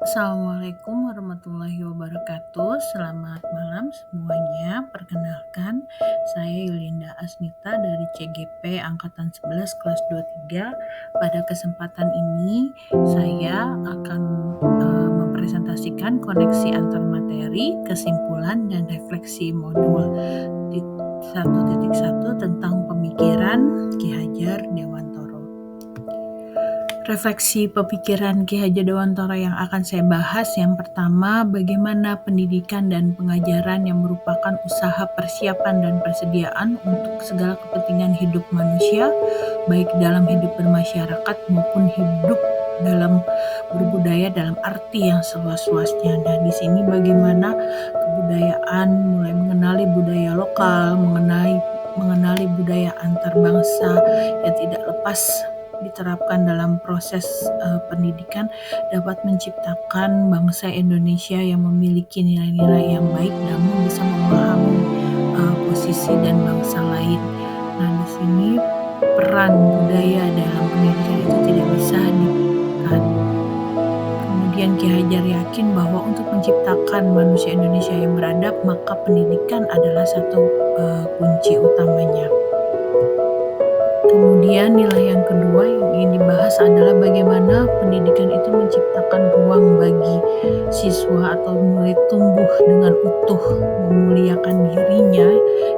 Assalamualaikum warahmatullahi wabarakatuh. Selamat malam semuanya. Perkenalkan, saya Yulinda Asnita dari CGP Angkatan 11 kelas 23. Pada kesempatan ini, saya akan mempresentasikan koneksi antar materi, kesimpulan, dan refleksi modul 1.1 tentang pemikiran Ki Hajar Dewantara. Refleksi pemikiran Ki Hajar Dewantara yang akan saya bahas, yang pertama, bagaimana pendidikan dan pengajaran yang merupakan usaha persiapan dan persediaan untuk segala kepentingan hidup manusia, baik dalam hidup bermasyarakat maupun hidup dalam berbudaya dalam arti yang seluas-luasnya. Dan di sini bagaimana kebudayaan, mulai mengenali budaya lokal, mengenali budaya antar bangsa yang tidak lepas diterapkan dalam proses pendidikan dapat menciptakan bangsa Indonesia yang memiliki nilai-nilai yang baik namun bisa memahami posisi dan bangsa lain. Nah, di sini peran budaya dalam pendidikan itu tidak bisa dilupakan. Kemudian Ki Hajar yakin bahwa untuk menciptakan manusia Indonesia yang beradab, maka pendidikan adalah satu kunci utamanya. Kemudian nilai yang kedua yang ingin dibahas adalah bagaimana pendidikan itu menciptakan ruang bagi siswa atau murid tumbuh dengan utuh, memuliakan dirinya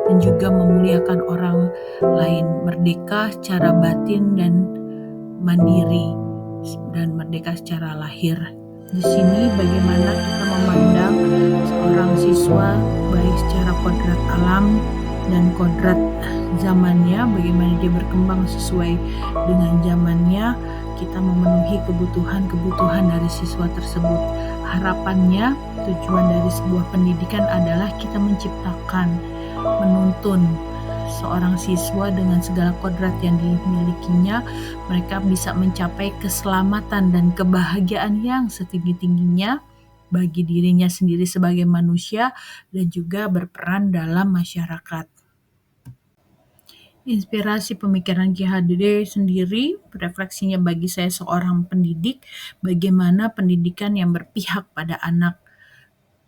dan juga memuliakan orang lain, merdeka secara batin dan mandiri dan merdeka secara lahir. Di sini bagaimana kita memandang seorang siswa baik secara kodrat alam dan kodrat zamannya, bagaimana dia berkembang sesuai dengan zamannya, kita memenuhi kebutuhan dari siswa tersebut. Harapannya, tujuan dari sebuah pendidikan adalah kita menciptakan, menuntun seorang siswa dengan segala kodrat yang dimilikinya, mereka bisa mencapai keselamatan dan kebahagiaan yang setinggi-tingginya bagi dirinya sendiri sebagai manusia dan juga berperan dalam masyarakat. Inspirasi pemikiran Ki Hajar sendiri, refleksinya bagi saya seorang pendidik, bagaimana pendidikan yang berpihak pada anak.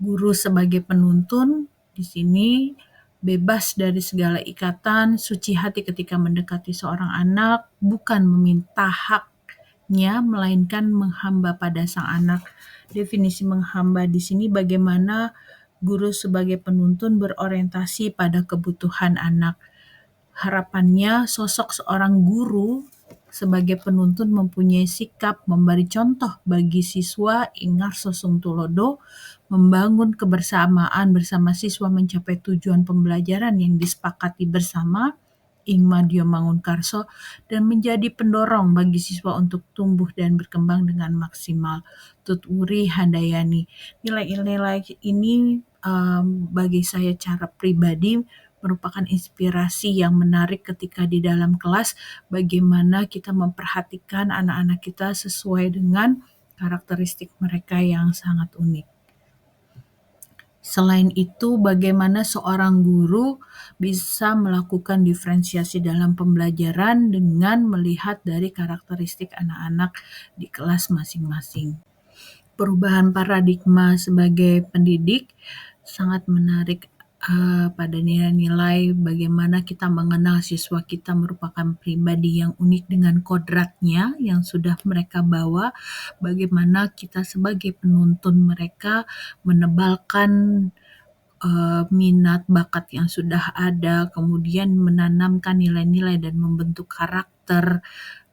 Guru sebagai penuntun, di sini bebas dari segala ikatan, suci hati ketika mendekati seorang anak, bukan meminta haknya, melainkan menghamba pada sang anak. Definisi menghamba di sini bagaimana guru sebagai penuntun berorientasi pada kebutuhan anak. Harapannya sosok seorang guru sebagai penuntun mempunyai sikap memberi contoh bagi siswa, ingar sosung tulodo, membangun kebersamaan bersama siswa mencapai tujuan pembelajaran yang disepakati bersama, ing madya mangun karso, dan menjadi pendorong bagi siswa untuk tumbuh dan berkembang dengan maksimal. Tut Wuri Handayani. Nilai-nilai ini bagi saya cara pribadi merupakan inspirasi yang menarik ketika di dalam kelas, bagaimana kita memperhatikan anak-anak kita sesuai dengan karakteristik mereka yang sangat unik. Selain itu, bagaimana seorang guru bisa melakukan diferensiasi dalam pembelajaran dengan melihat dari karakteristik anak-anak di kelas masing-masing. Perubahan paradigma sebagai pendidik sangat menarik pada nilai-nilai bagaimana kita mengenal siswa kita merupakan pribadi yang unik dengan kodratnya yang sudah mereka bawa, bagaimana kita sebagai penuntun mereka menebalkan minat bakat yang sudah ada, kemudian menanamkan nilai-nilai dan membentuk karakter.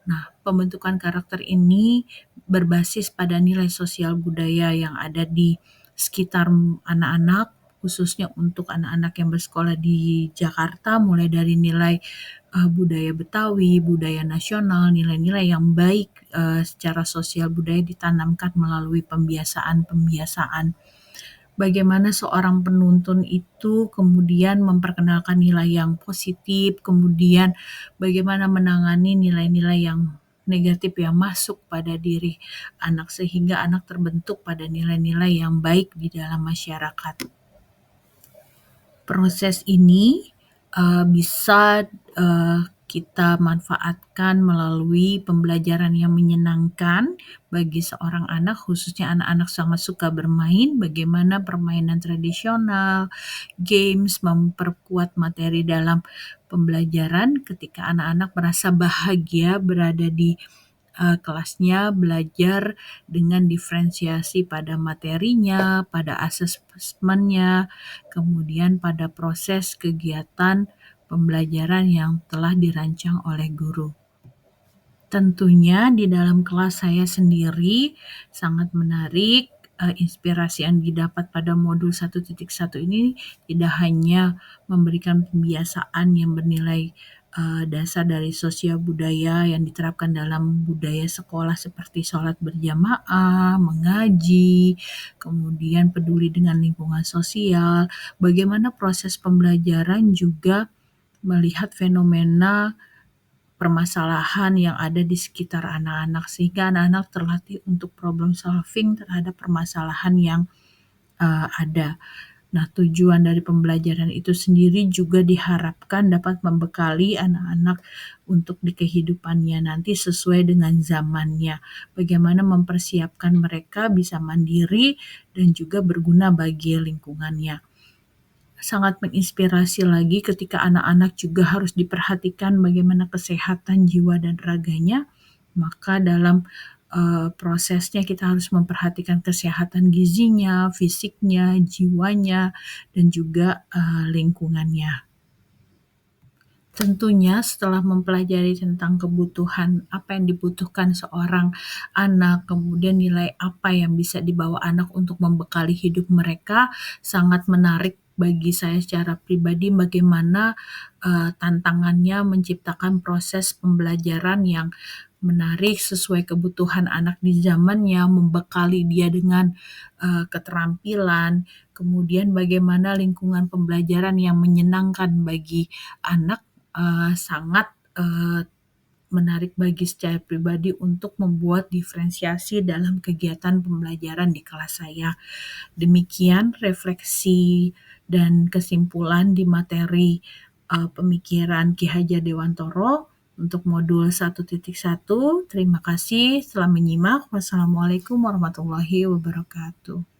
Nah, pembentukan karakter ini berbasis pada nilai sosial budaya yang ada di sekitar anak-anak, khususnya untuk anak-anak yang bersekolah di Jakarta, mulai dari nilai budaya Betawi, budaya nasional, nilai-nilai yang baik secara sosial budaya ditanamkan melalui pembiasaan-pembiasaan. Bagaimana seorang penuntun itu kemudian memperkenalkan nilai yang positif, kemudian bagaimana menangani nilai-nilai yang negatif yang masuk pada diri anak sehingga anak terbentuk pada nilai-nilai yang baik di dalam masyarakat. Proses ini bisa kita manfaatkan melalui pembelajaran yang menyenangkan bagi seorang anak, khususnya anak-anak sangat suka bermain, bagaimana permainan tradisional, games memperkuat materi dalam pembelajaran ketika anak-anak merasa bahagia berada di kelasnya, belajar dengan diferensiasi pada materinya, pada asesmennya, kemudian pada proses kegiatan pembelajaran yang telah dirancang oleh guru. Tentunya di dalam kelas saya sendiri sangat menarik, inspirasi yang didapat pada modul 1.1 ini tidak hanya memberikan pembiasaan yang bernilai dasar dari sosial budaya yang diterapkan dalam budaya sekolah seperti sholat berjamaah, mengaji, kemudian peduli dengan lingkungan sosial, bagaimana proses pembelajaran juga melihat fenomena permasalahan yang ada di sekitar anak-anak sehingga anak-anak terlatih untuk problem solving terhadap permasalahan yang ada. Nah, tujuan dari pembelajaran itu sendiri juga diharapkan dapat membekali anak-anak untuk di kehidupannya nanti sesuai dengan zamannya. Bagaimana mempersiapkan mereka bisa mandiri dan juga berguna bagi lingkungannya. Sangat menginspirasi lagi ketika anak-anak juga harus diperhatikan bagaimana kesehatan jiwa dan raganya, maka dalam prosesnya kita harus memperhatikan kesehatan gizinya, fisiknya, jiwanya, dan juga lingkungannya. Tentunya setelah mempelajari tentang kebutuhan, apa yang dibutuhkan seorang anak, kemudian nilai apa yang bisa dibawa anak untuk membekali hidup mereka, sangat menarik bagi saya secara pribadi bagaimana tantangannya menciptakan proses pembelajaran yang menarik sesuai kebutuhan anak di zamannya, membekali dia dengan keterampilan, kemudian bagaimana lingkungan pembelajaran yang menyenangkan bagi anak sangat menarik bagi secara pribadi untuk membuat diferensiasi dalam kegiatan pembelajaran di kelas saya. Demikian refleksi dan kesimpulan di materi pemikiran Ki Hajar Dewantoro untuk modul 1.1. Terima kasih telah menyimak. Wassalamualaikum warahmatullahi wabarakatuh.